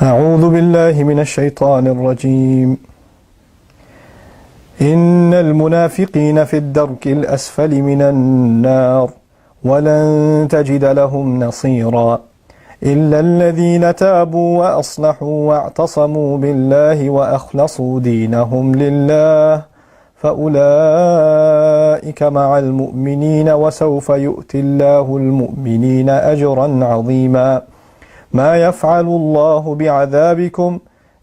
أعوذ بالله من الشيطان الرجيم. إن المنافقين في الدرك الأسفل من النار ولن تجد لهم نصيرا إلا الذين تابوا وأصلحوا واعتصموا بالله وأخلصوا دينهم لله فأولئك مع المؤمنين وسوف يؤتي الله المؤمنين أجرا عظيما. ما يفعل الله بعذابكم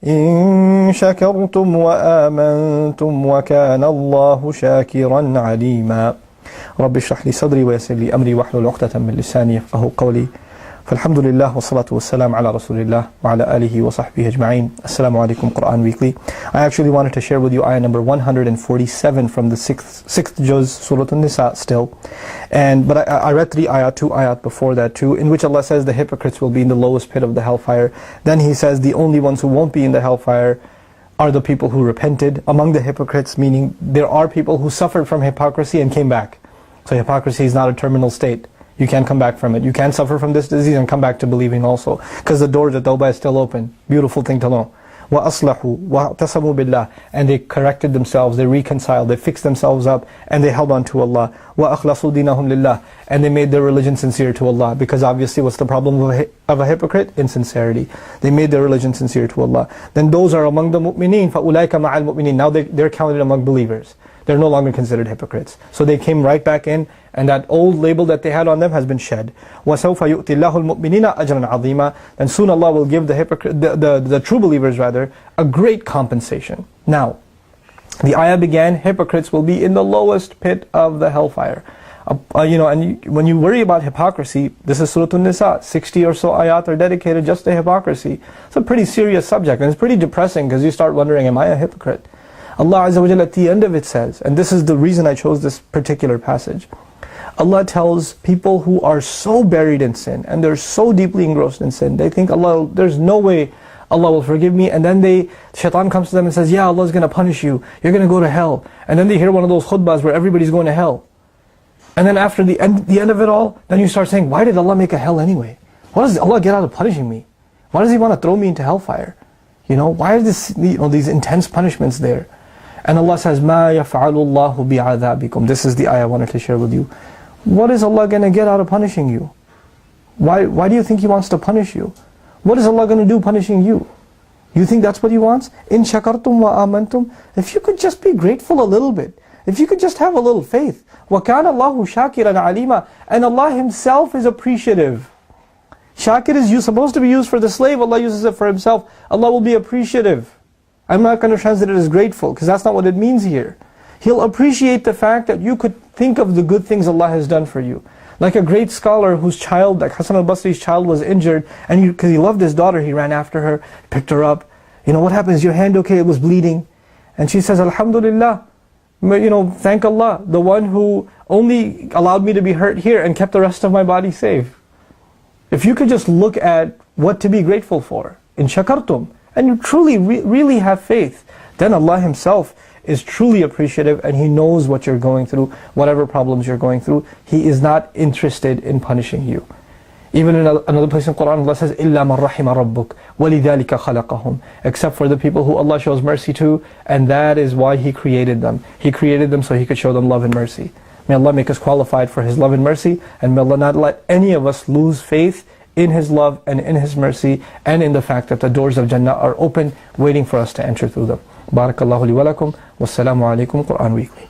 إن شكرتم وآمنتم وكان الله شاكرا عليما. رب اشرح لي صدري ويسر لي أمري واحلل عقدة من لساني يفقهوا قولي. فالحمد لله والصلاة والسلام على رسول الله وعلى آله وصحبه أجمعين. Assalamu alaikum, Quran Weekly. I actually wanted to share with you ayah number 147 from the sixth juz, Surah An-Nisa still. But I read two ayat before that too, in which Allah says the hypocrites will be in the lowest pit of the hellfire. Then He says the only ones who won't be in the hellfire are the people who repented. Among the hypocrites, meaning there are people who suffered from hypocrisy and came back. So hypocrisy is not a terminal state. You can't come back from it. You can suffer from this disease and come back to believing also. Because the door to tawbah is still open. Beautiful thing to know. وَأَصْلَحُوا وَاعْتَصَمُوا بِاللَّهِ. And they corrected themselves, they reconciled, they fixed themselves up, and they held on to Allah. وَأَخْلَصُوا دِينَهُمْ لِلَّهِ. And they made their religion sincere to Allah. Because obviously what's the problem of a hypocrite? Insincerity. They made their religion sincere to Allah. Then those are among the mu'mineen. فَأُولَٰئِكَ مَعَ الْمُؤْمِنِينَ. Now they're counted among believers. They're no longer considered hypocrites. So they came right back in, and that old label that they had on them has been shed. وَسَوْفَ يُؤْتِ اللَّهُ الْمُؤْمِنِينَ أَجْرًا عَظِيمًا. And soon Allah will give the true believers rather, a great compensation. Now, the ayah began, hypocrites will be in the lowest pit of the hellfire. When you worry about hypocrisy, this is Surah An-Nisa, 60 or so ayat are dedicated just to hypocrisy. It's a pretty serious subject, and it's pretty depressing because you start wondering, am I a hypocrite? Allah Azza wa Jalla at the end of it says, and this is the reason I chose this particular passage, Allah tells people who are so buried in sin, and they're so deeply engrossed in sin, they think there's no way Allah will forgive me, and then shaitan comes to them and says, yeah, Allah's going to punish you, you're going to go to hell. And then they hear one of those khutbahs where everybody's going to hell. And then after the end of it all, then you start saying, why did Allah make a hell anyway? Why does Allah get out of punishing me? Why does He want to throw me into hellfire? Why are these intense punishments there? And Allah says, مَا يَفْعَلُ اللَّهُ بِعَذَابِكُمْ. This is the ayah I wanted to share with you. What is Allah going to get out of punishing you? Why do you think He wants to punish you? What is Allah going to do punishing you? You think that's what He wants? إِن شَكَرْتُمْ وَآمَنْتُمْ. If you could just be grateful a little bit. If you could just have a little faith. وَكَانَ اللَّهُ شَاكِرًا عَلِيمًا. And Allah Himself is appreciative. Shakir is supposed to be used for the slave. Allah uses it for Himself. Allah will be appreciative. I'm not going to translate it as grateful, because that's not what it means here. He'll appreciate the fact that you could think of the good things Allah has done for you. Like a great scholar whose child, like Hassan al-Basri's child, was injured, and because he loved his daughter, he ran after her, picked her up. What happens? Your hand okay? It was bleeding. And she says, Alhamdulillah, thank Allah, the one who only allowed me to be hurt here and kept the rest of my body safe. If you could just look at what to be grateful for, in shakartum, and you truly, really have faith, then Allah Himself is truly appreciative, and He knows what you're going through, whatever problems you're going through. He is not interested in punishing you. Even in another place in Quran, Allah says, إِلَّا مَنْ رَحِمَ رَبُّكَ وَلِذَلِكَ خَلَقَهُمْ. Except for the people who Allah shows mercy to, and that is why He created them. He created them so He could show them love and mercy. May Allah make us qualified for His love and mercy, and may Allah not let any of us lose faith in His love and in His mercy, and in the fact that the doors of Jannah are open, waiting for us to enter through them. Barakallahu li wa lakum. Wassalamu alaikum. Quran Weekly.